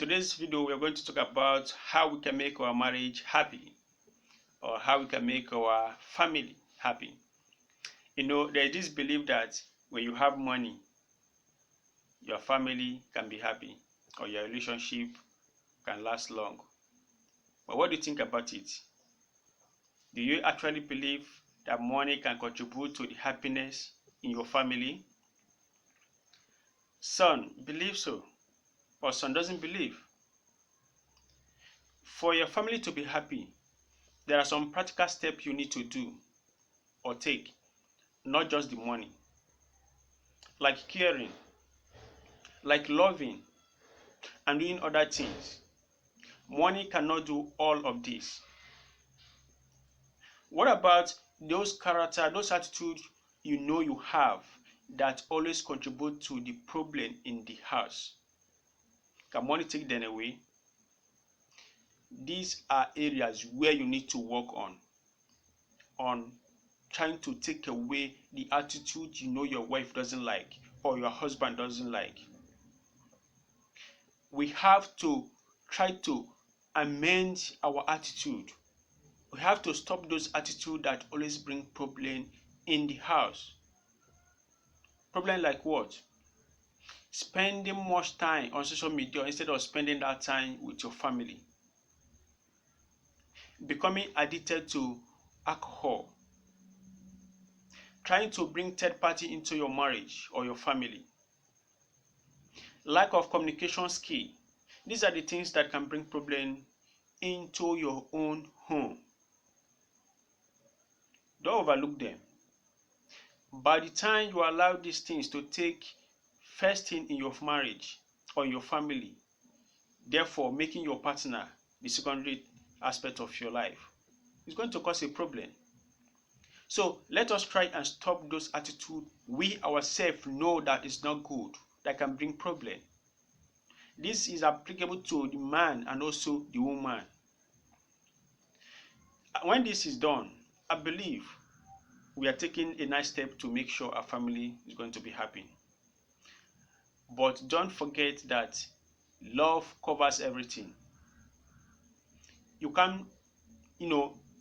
Today's video, we are going to talk about how we can make our marriage happy or how we can make our family happy. There's this belief that when you have money, your family can be happy or your relationship can last long. But what do you think about it? Do you actually believe that money can contribute to the happiness in your family? Some believe so, but some doesn't believe. For your family to be happy, there are some practical steps you need to do or take, not just the money. Like caring, like loving, and doing other things. Money cannot do all of this. What about those character, those attitudes you have that always contribute to the problem in the house? Can money take them away? These are areas where you need to work on trying to take away the attitude your wife doesn't like or your husband doesn't like. We have to try to amend our attitude. We have to stop those attitudes that always bring problem in the house. Problem like what? Spending much time on social media instead of spending that time with your family. Becoming addicted to alcohol. Trying to bring third party into your marriage or your family. Lack of communication skill. These are the things that can bring problem into your own home. Don't overlook them. By the time you allow these things to take first thing in your marriage or your family, therefore making your partner the secondary aspect of your life, it's going to cause a problem. So let us try and stop those attitudes we ourselves know that is not good, that can bring problem. This is applicable to the man and also the woman. When this is done, I believe we are taking a nice step to make sure our family is going to be happy. But don't forget that love covers everything. You can't,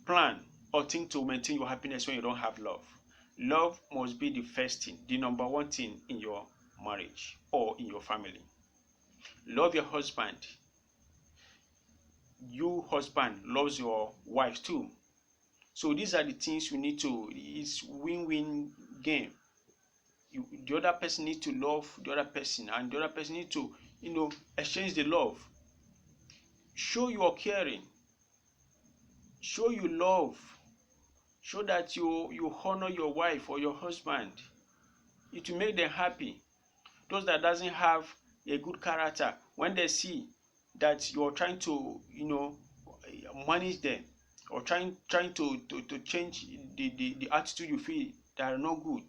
plan or think to maintain your happiness when you don't have love. Love must be the first thing, the number one thing in your marriage or in your family. Love your husband. You husband loves your wife too. So these are the things you need to, it's win-win game. The other person needs to love the other person and the other person needs to, exchange the love. Show you are caring. Show you love. Show that you honor your wife or your husband. It will make them happy. Those that doesn't have a good character, when they see that you're trying to, manage them or trying to change the attitude you feel that are not good,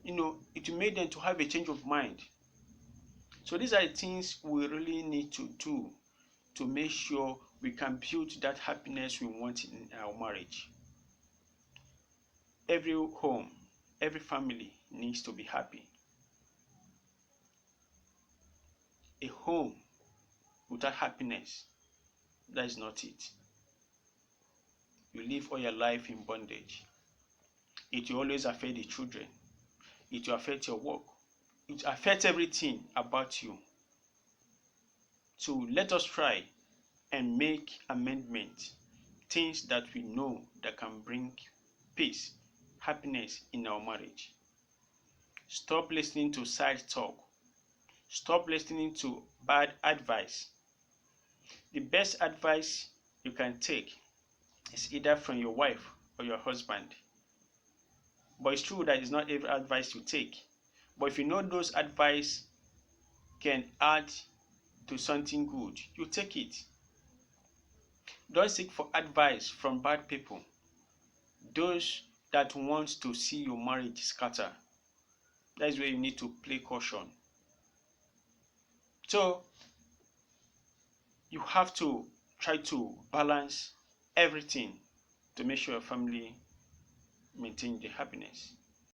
it will make them to have a change of mind. So these are the things we really need to do to make sure we can build that happiness we want in our marriage. Every home, every family needs to be happy. A home without happiness, that is not it. You live all your life in bondage. It will always affect the children. It will affect your work. It will affect everything about you. So let us try and make amendments, things that we know that can bring peace, happiness in our marriage. Stop listening to side talk. Stop listening to bad advice. The best advice you can take is either from your wife or your husband. But it's true that it's not every advice you take. But if you know those advice can add to something good, you take it. Don't seek for advice from bad people. Those that want to see your marriage scatter. That is where you need to play caution. So you have to try to balance everything to make sure your family maintain the happiness.